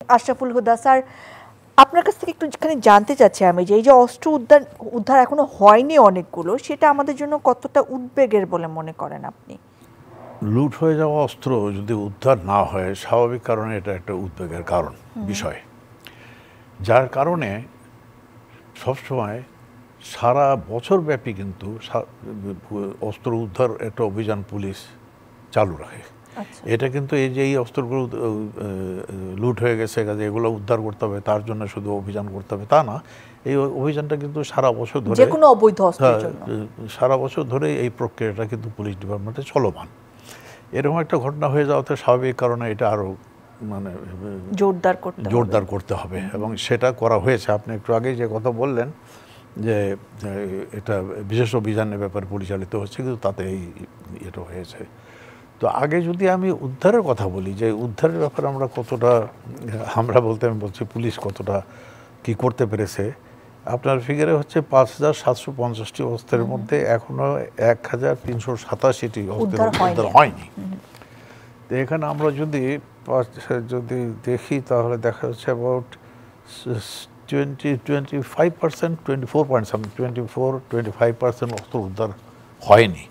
আশরাফুল হুদা sir, আপনার কাছ থেকে একটুখানি জানতে চাচ্ছি আমি যে এই যে অস্ত্র উদ্ধার এখনো হয়নি অনেকগুলো, সেটা আমাদের জন্য কতটা উদ্বেগের বলে মনে করেন আপনি? লুট হয়ে যাওয়া অস্ত্র যদি উদ্ধার না হয়, স্বাভাবিক কারণে এটা একটা উদ্বেগের কারণ বিষয়, যার কারণে সবসময় সারা বছর ব্যাপী কিন্তু অস্ত্র উদ্ধার একটা অভিযান পুলিশ চালু রাখে। এটা কিন্তু এই যে এই অস্ত্রগুলো লুট হয়ে গেছে, এগুলো উদ্ধার করতে হবে, তার জন্য শুধু অভিযান করতে হবে তা না। এই অভিযানটা কিন্তু সারা বছর ধরে, যে কোনো অবৈধ অস্ত্রের জন্য সারা বছর ধরে এই প্রক্রিয়াটা কিন্তু পুলিশ ডিপার্টমেন্টে চলমান। এরকম একটা ঘটনা হয়ে যাওয়াতে স্বাভাবিক কারণে এটা আরো মানে জোরদার করতে হবে এবং সেটা করা হয়েছে। আপনি একটু আগেই যে কথা বললেন যে এটা বিশেষ অভিযানের ব্যাপারে পরিচালিত হচ্ছে, কিন্তু তাতে এটা হয়েছে। তো আগে যদি আমি উদ্ধারের কথা বলি, যে উদ্ধারের ব্যাপারে আমরা বলছি পুলিশ কতটা কি করতে পেরেছে, আপনার ফিগারে হচ্ছে ৫,৭৫০টি অস্ত্রের মধ্যে এখনো ১,৩৮৭টি উদ্ধার হয়নি। তো এখানে আমরা যদি দেখি তাহলে দেখা যাচ্ছে অ্যাবাউট 25% অস্ত্র উদ্ধার হয়নি।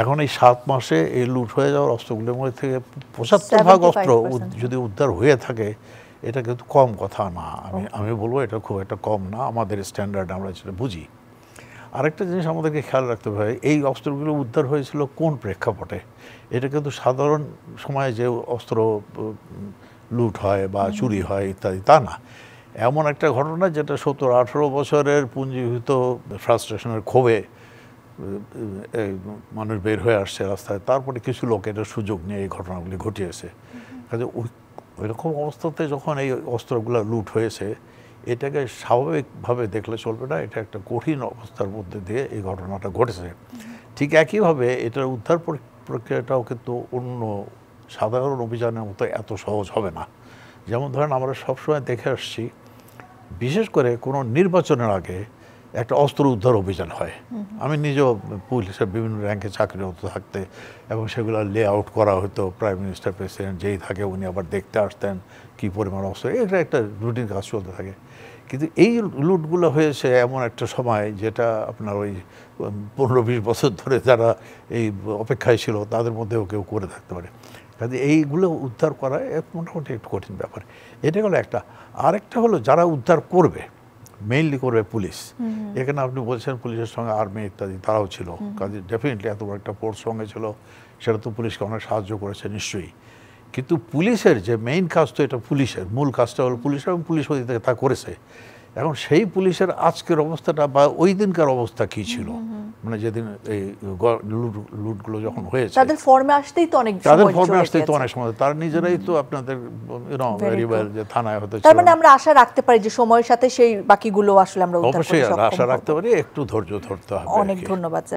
এখন এই 7 মাসে এই লুট হয়ে যাওয়ার অস্ত্রগুলোর মধ্যে থেকে ৭৫% অস্ত্র যদি উদ্ধার হয়ে থাকে, এটা কিন্তু কম কথা না। আমি বলবো এটা খুব একটা কম না আমাদের স্ট্যান্ডার্ড, আমরা যেটা বুঝি। আরেকটা জিনিস আমাদেরকে খেয়াল রাখতে হবে, এই অস্ত্রগুলো উদ্ধার হয়েছিল কোন প্রেক্ষাপটে। এটা কিন্তু সাধারণ সময়ে যে অস্ত্র লুট হয় বা চুরি হয় ইত্যাদি তা না। এমন একটা ঘটনা যেটা 17-18 বছরের পুঞ্জীভূত ফ্রাস্ট্রেশনের ক্ষোভে মানুষ বের হয়ে আসছে রাস্তায়, তারপরে কিছু লোক এটার সুযোগ নিয়ে এই ঘটনাগুলি ঘটিয়েছে। কাজে ওইরকম অবস্থাতে যখন এই অস্ত্রগুলো লুট হয়েছে, এটাকে স্বাভাবিকভাবে দেখলে চলবে না। এটা একটা কঠিন অবস্থার মধ্যে দিয়ে এই ঘটনাটা ঘটেছে। ঠিক একইভাবে এটার উদ্ধার প্রক্রিয়াটাও কিন্তু অন্য সাধারণ অভিযানের মতো এত সহজ হবে না। যেমন ধরেন, আমরা সবসময় দেখে আসছি, বিশেষ করে কোনো নির্বাচনের আগে একটা অস্ত্র উদ্ধার অভিযান হয়। আমি নিজেও পুলিশের বিভিন্ন র্যাঙ্কে চাকরিরত থাকতে এবং সেগুলো লে আউট করা হতো। প্রাইম মিনিস্টার, প্রেসিডেন্ট যেই থাকে উনি আবার দেখতে আসতেন কি পরিমাণ অস্ত্র, এটা একটা রুটিন কাজ চলতে থাকে। কিন্তু এই লুটগুলো হয়েছে এমন একটা সময় যেটা আপনার ওই 15-20 বছর ধরে যারা এই অপেক্ষায় ছিল তাদের মধ্যেও কেউ করে থাকতে পারে। কাজে এইগুলো উদ্ধার করা মোটামুটি একটু কঠিন ব্যাপার। এটা হলো একটা। আরেকটা হলো যারা উদ্ধার করবে, মেইনলি করবে পুলিশ। এখানে আপনি বলছেন পুলিশের সঙ্গে আর্মি ইত্যাদি তারাও ছিল। কাজে ডেফিনেটলি এত বড় একটা ফোর্স সঙ্গে ছিল, সেটা তো পুলিশকে অনেক সাহায্য করেছে নিশ্চয়ই। কিন্তু পুলিশের যে মেইন কাজ, তো এটা পুলিশের মূল কাজটা হলো পুলিশ, এবং পুলিশ ওই দিকে তা করেছে। এখন সেই পুলিশের আজকের অবস্থাটা বা ওই দিনকার অবস্থা কি ছিল, মানে যেদিন এই লুটগুলো যখন হয়েছে, তাদের ফর্মে আসতেই তো অনেক সময়, তারা নিজেরাই তো আপনাদের যে থানায় হতে, তার মানে আমরা আশা রাখতে পারি যে সময়ের সাথে সেই বাকিগুলো আসলে আমরা অবশ্যই আশা রাখতে পারি। একটু ধৈর্য ধরতে হবে। অনেক ধন্যবাদ।